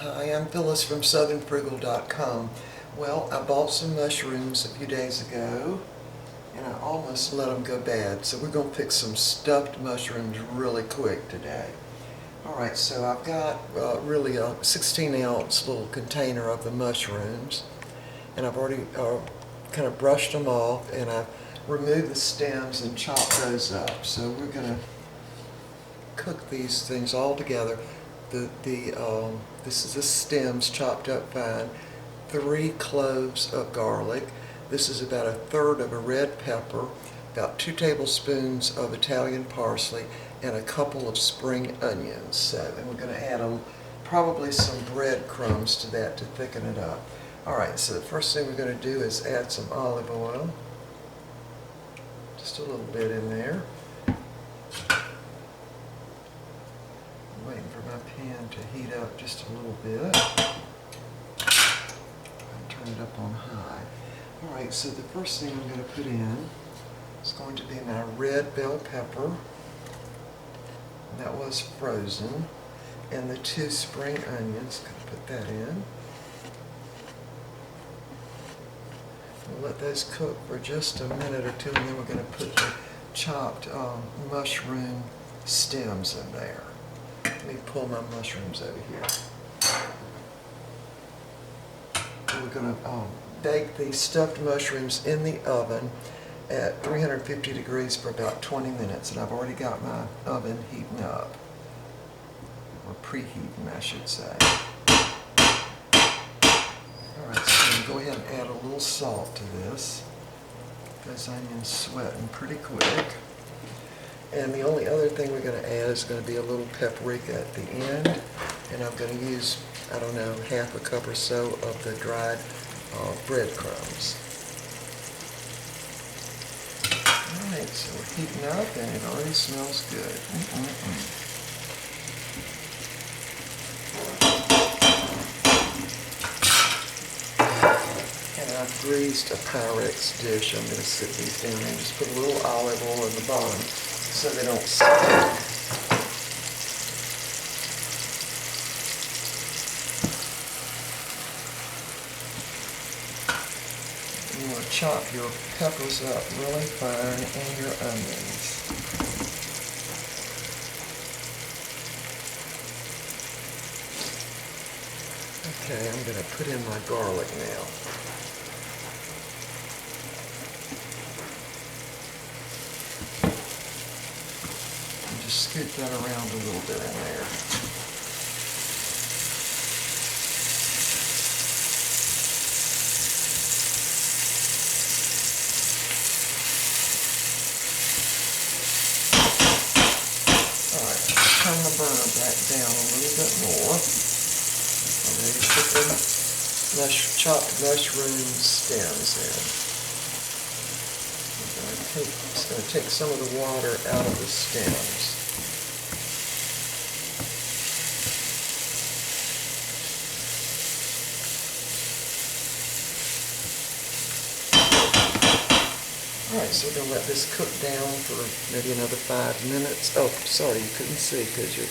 Hi, I'm Phyllis from southernfrugal.com. Well, I bought some mushrooms a few days ago and I almost let them go bad. So we're going to pick some stuffed mushrooms really quick today. Alright, so I've got really a 16-ounce little container of the mushrooms, and I've already kind of brushed them off, and I've removed the stems and chopped those up. So we're going to cook these things all together. This is the stems chopped up fine, 3 cloves of garlic. This is about 1/3 of a red pepper, about 2 tablespoons of Italian parsley, and a couple of spring onions. So, and we're going to add probably some breadcrumbs to that to thicken it up. Alright, so the first thing we're going to do is add some olive oil. Just a little bit in there. Waiting for my pan to heat up just a little bit. I'll turn it up on high. Alright, so the first thing I'm going to put in is going to be my red bell pepper. That was frozen. And the 2 spring onions. Going to put that in. We'll let those cook for just a minute or two, and then we're going to put the chopped mushroom stems in there. Let me pull my mushrooms over here. We're going to bake these stuffed mushrooms in the oven at 350 degrees for about 20 minutes. And I've already got my oven heating up. Or preheating, I should say. Alright, so I'm going to go ahead and add a little salt to this. Those onions sweating pretty quick. And the only other thing we're going to add is going to be a little paprika at the end. And I'm going to use, I don't know, 1/2 cup or so of the dried breadcrumbs. Alright, so we're heating up and it already smells good. And I've greased a Pyrex dish. I'm going to sit these down and just put a little olive oil in the bottom so they don't stick. You want to chop your peppers up really fine and your onions. Okay, I'm going to put in my garlic now. And just scoot that around a little bit in there. Alright, turn the burner back down a little bit more. I'm going to put the chopped mushroom stems in. It's going to take some of the water out of the stems. Alright, so we're going to let this cook down for maybe another 5 minutes. Oh, sorry, you couldn't see because you're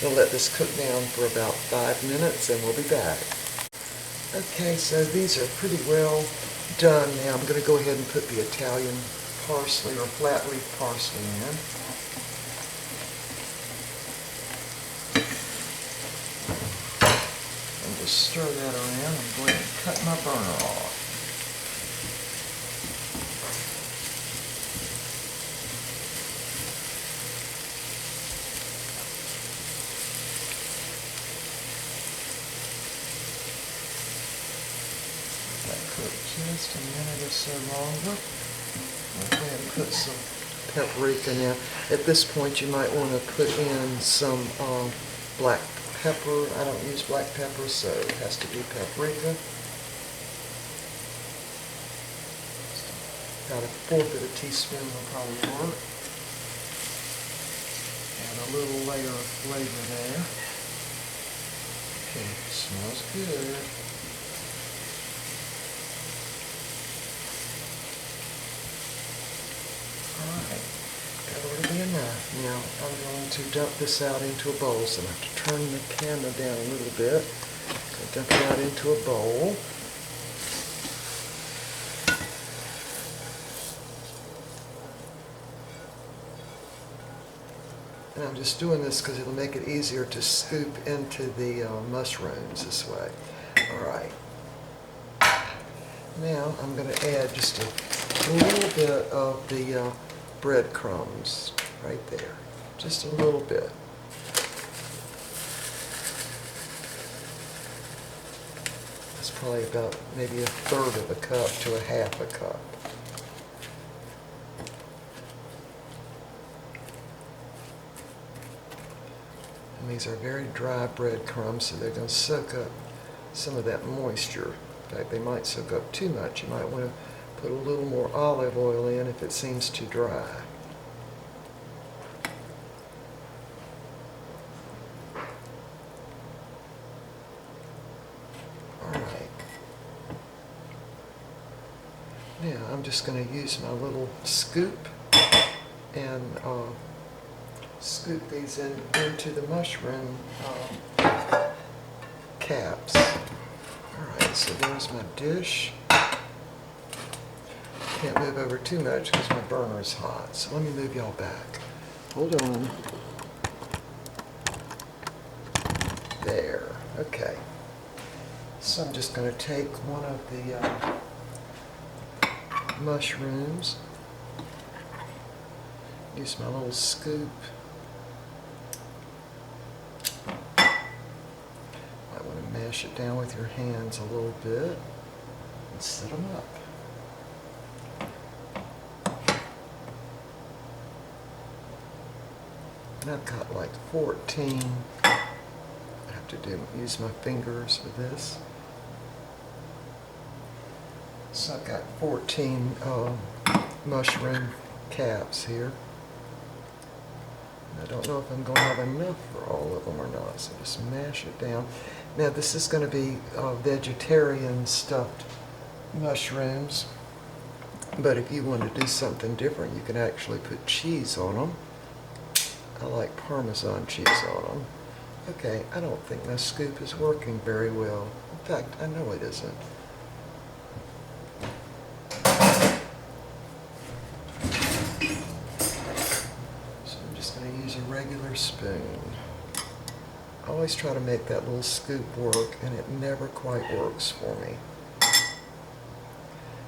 going to let this cook down for about 5 minutes and we'll be back. Okay, so these are pretty well done now. I'm going to go ahead and put the Italian parsley or flat leaf parsley in. And just stir that around and go ahead and cut my burner off. Just a minute or so longer. I'll go ahead and put some paprika now. At this point you might want to put in some black pepper. I don't use black pepper, so it has to be paprika. About 1/4 of a teaspoon will probably work. Add a little layer of flavor there. Okay, smells good. Alright, that ought to be enough. Now I'm going to dump this out into a bowl, so I have to turn the camera down a little bit. Dump it out into a bowl. And I'm just doing this because it'll make it easier to scoop into the mushrooms this way. All right. Now I'm going to add just a little bit of the breadcrumbs right there. Just a little bit. That's probably about maybe a third of a cup to a half a cup. And these are very dry breadcrumbs, so they're going to soak up some of that moisture. In fact, they might soak up too much. You might want to put a little more olive oil in if it seems too dry. Alright. Now I'm just going to use my little scoop and scoop these into the mushroom caps. Alright, so there's my dish. Can't move over too much because my burner's hot. So let me move y'all back. Hold on. There. Okay. So I'm just going to take one of the mushrooms. Use my little scoop. Might want to mash it down with your hands a little bit and set them up. And I've got like 14. I have to use my fingers for this. So I've got 14 mushroom caps here. And I don't know if I'm going to have enough for all of them or not, so just mash it down. Now this is going to be vegetarian stuffed mushrooms, but if you want to do something different, you can actually put cheese on them. I like Parmesan cheese on them. Okay, I don't think my scoop is working very well. In fact, I know it isn't. So I'm just going to use a regular spoon. I always try to make that little scoop work, and it never quite works for me.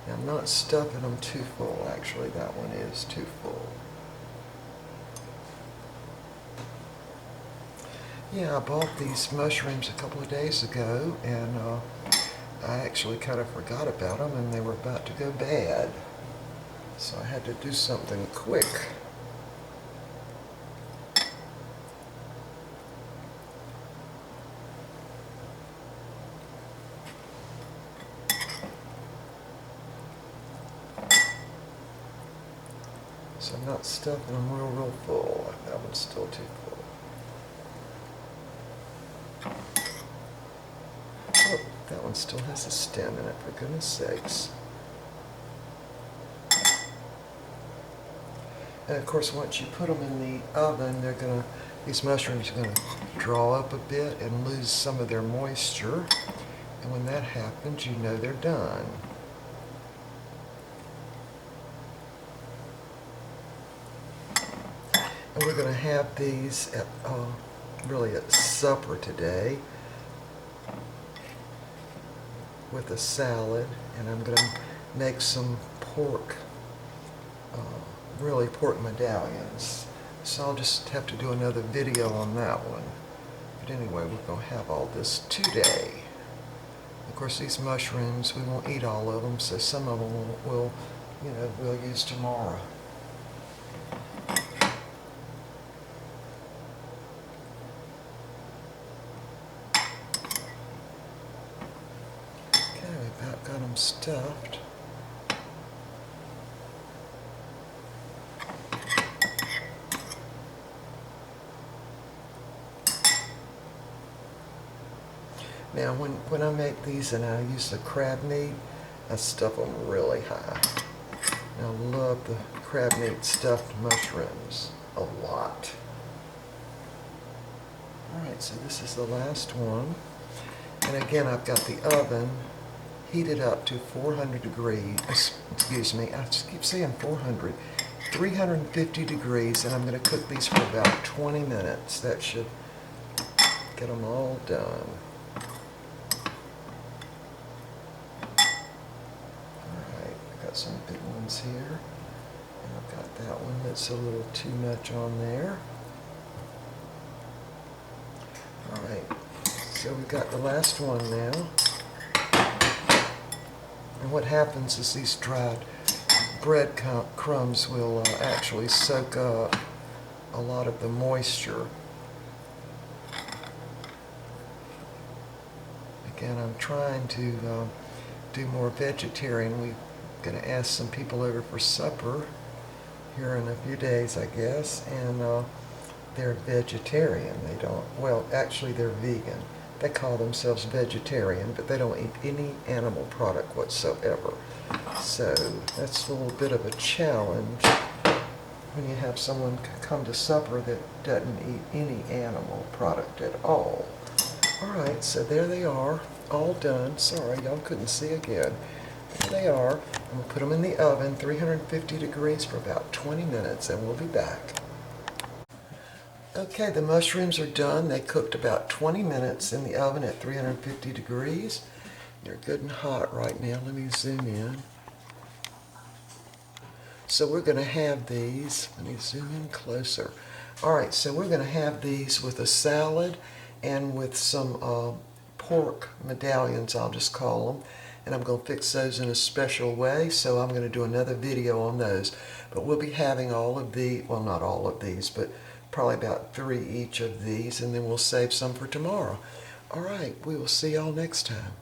Now, I'm not stuffing them too full, actually. That one is too full. Yeah, I bought these mushrooms a couple of days ago, and I actually kind of forgot about them, and they were about to go bad. So I had to do something quick. So I'm not stuffing them real full. That one's still too full. Oh, that one still has a stem in it, for goodness sakes. And of course, once you put them in the oven, these mushrooms are going to draw up a bit and lose some of their moisture. And when that happens, you know they're done. And we're going to have these at, really at supper today with a salad, and I'm going to make some pork, really pork medallions. So I'll just have to do another video on that one. But anyway, we're going to have all this today. Of course, these mushrooms, we won't eat all of them, so some of them we'll use tomorrow. About got them stuffed. Now when I make these and I use the crab meat, I stuff them really high. And I love the crab meat stuffed mushrooms a lot. Alright, so this is the last one. And again, I've got the oven heated up to 400 degrees. Excuse me, I just keep saying 400. 350 degrees, and I'm going to cook these for about 20 minutes. That should get them all done. Alright, I've got some big ones here. And I've got that one that's a little too much on there. Alright, so we've got the last one now. And what happens is these dried bread crumbs will actually soak up a lot of the moisture. Again, I'm trying to do more vegetarian. We're going to ask some people over for supper here in a few days, I guess, and they're vegetarian. They don't, well, actually they're vegan. They call themselves vegetarian, but they don't eat any animal product whatsoever. So that's a little bit of a challenge when you have someone come to supper that doesn't eat any animal product at all. Alright, so there they are, all done. Sorry, y'all couldn't see again. There they are. And we'll put them in the oven, 350 degrees for about 20 minutes, and we'll be back. Okay, the mushrooms are done. They cooked about 20 minutes in the oven at 350 degrees. They're good and hot right now. Let me zoom in. So we're going to have these. Let me zoom in closer. Alright, so we're going to have these with a salad and with some pork medallions, I'll just call them. And I'm going to fix those in a special way, so I'm going to do another video on those. But we'll be having all of the, well, not all of these, but probably about 3 each of these, and then we'll save some for tomorrow. All right, we will see y'all next time.